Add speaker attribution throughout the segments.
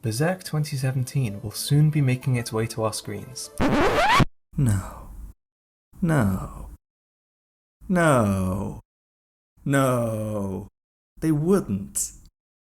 Speaker 1: Berserk 2017 will soon be making its way to our screens.
Speaker 2: No. No. No. No. They wouldn't.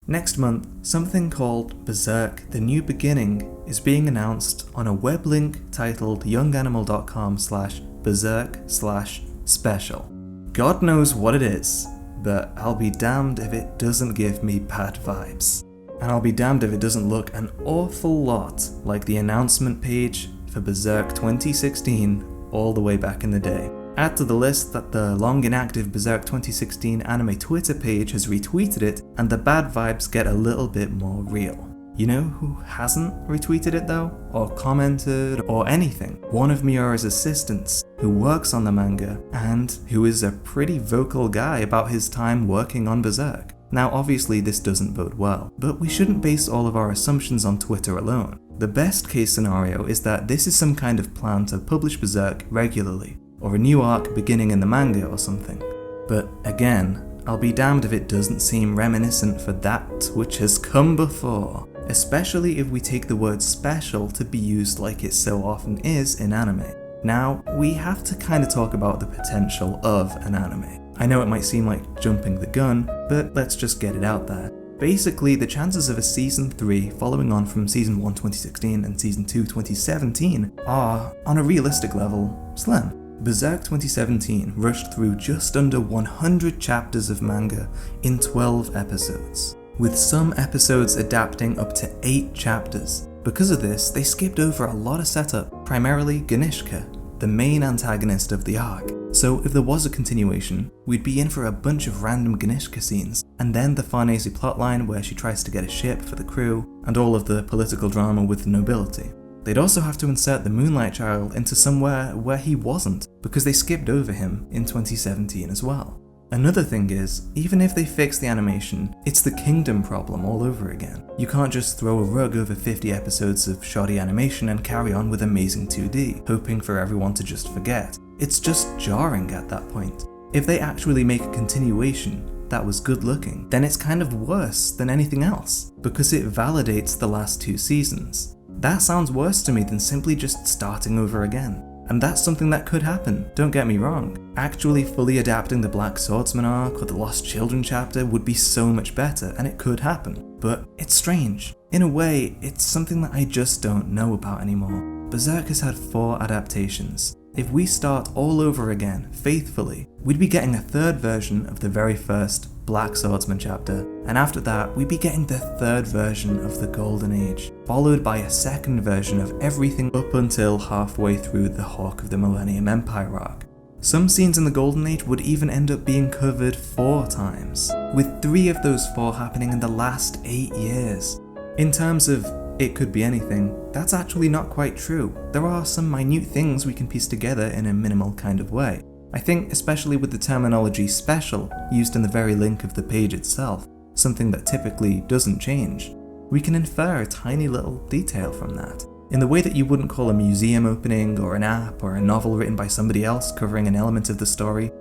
Speaker 2: Next month, something called Berserk: The New Beginning is being announced on a web link titled younganimal.com/berserk/special. God knows what it is, but I'll be damned if it doesn't give me bad vibes. And I'll be damned if it doesn't look an awful lot like the announcement page for Berserk 2016 all the way back in the day. Add to the list that the long inactive Berserk 2016 anime Twitter page has retweeted it, and the bad vibes get a little bit more real. You know who hasn't retweeted it though? Or commented, or anything? One of Miura's assistants, who works on the manga, and who is a pretty vocal guy about his time working on Berserk. Now obviously this doesn't bode well, but we shouldn't base all of our assumptions on Twitter alone. The best case scenario is that this is some kind of plan to publish Berserk regularly, or a new arc beginning in the manga or something. But again, I'll be damned if it doesn't seem reminiscent for that which has come before, especially if we take the word special to be used like it so often is in anime. Now, we have to kind of talk about the potential of an anime. I know it might seem like jumping the gun, but let's just get it out there. Basically, the chances of a Season 3 following on from Season 1 2016 and Season 2 2017 are, on a realistic level, slim. Berserk 2017 rushed through just under 100 chapters of manga in 12 episodes, with some episodes adapting up to 8 chapters. Because of this, they skipped over a lot of setup, primarily Ganishka, the main antagonist of the arc. So if there was a continuation, we'd be in for a bunch of random Ganishka scenes, and then the Farnese plotline where she tries to get a ship for the crew, and all of the political drama with the nobility. They'd also have to insert the Moonlight Child into somewhere where he wasn't, because they skipped over him in 2017 as well. Another thing is, even if they fix the animation, it's the Kingdom problem all over again. You can't just throw a rug over 50 episodes of shoddy animation and carry on with amazing 2D, hoping for everyone to just forget. It's just jarring at that point. If they actually make a continuation that was good looking, then it's kind of worse than anything else, because it validates the last 2 seasons. That sounds worse to me than simply just starting over again. And that's something that could happen, don't get me wrong. Actually fully adapting the Black Swordsman arc or the Lost Children chapter would be so much better, and it could happen. But it's strange. In a way, it's something that I just don't know about anymore. Berserk has had 4 adaptations. If we start all over again, faithfully, we'd be getting a 3rd version of the very first Black Swordsman chapter, and after that we'd be getting the 3rd version of the Golden Age, followed by a 2nd version of everything up until halfway through the Hawk of the Millennium Empire arc. Some scenes in the Golden Age would even end up being covered 4 times, with 3 of those 4 happening in the last 8 years. In terms of it could be anything, that's actually not quite true. There are some minute things we can piece together in a minimal kind of way. I think especially with the terminology special used in the very link of the page itself, something that typically doesn't change, we can infer a tiny little detail from that. In the way that you wouldn't call a museum opening or an app or a novel written by somebody else covering an element of the story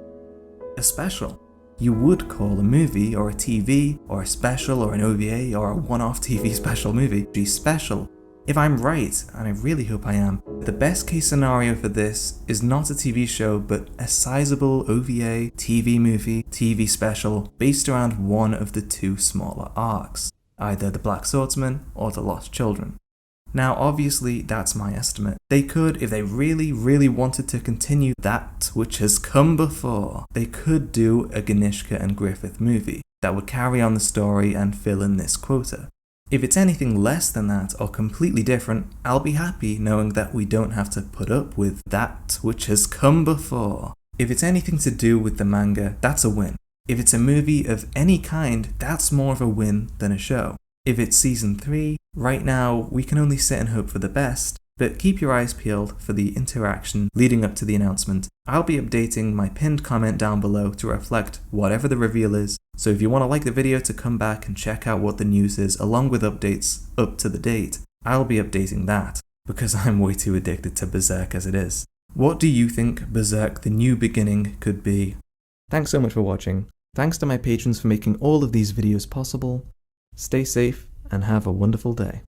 Speaker 2: a special, you would call a movie or a TV or a special or an OVA or a one-off TV special movie special. If I'm right, and I really hope I am, the best case scenario for this is not a TV show but a sizable OVA, TV movie, TV special based around one of the 2 smaller arcs, either the Black Swordsman or the Lost Children. Now obviously that's my estimate. They could, if they really wanted to continue that which has come before, they could do a Ganishka and Griffith movie that would carry on the story and fill in this quota. If it's anything less than that or completely different, I'll be happy knowing that we don't have to put up with that which has come before. If it's anything to do with the manga, that's a win. If it's a movie of any kind, that's more of a win than a show. If it's Season 3, right now we can only sit and hope for the best, but keep your eyes peeled for the interaction leading up to the announcement. I'll be updating my pinned comment down below to reflect whatever the reveal is, so if you want to like the video to come back and check out what the news is along with updates up to the date, I'll be updating that, because I'm way too addicted to Berserk as it is. What do you think Berserk: The New Beginning could be? Thanks so much for watching. Thanks to my patrons for making all of these videos possible. Stay safe and have a wonderful day.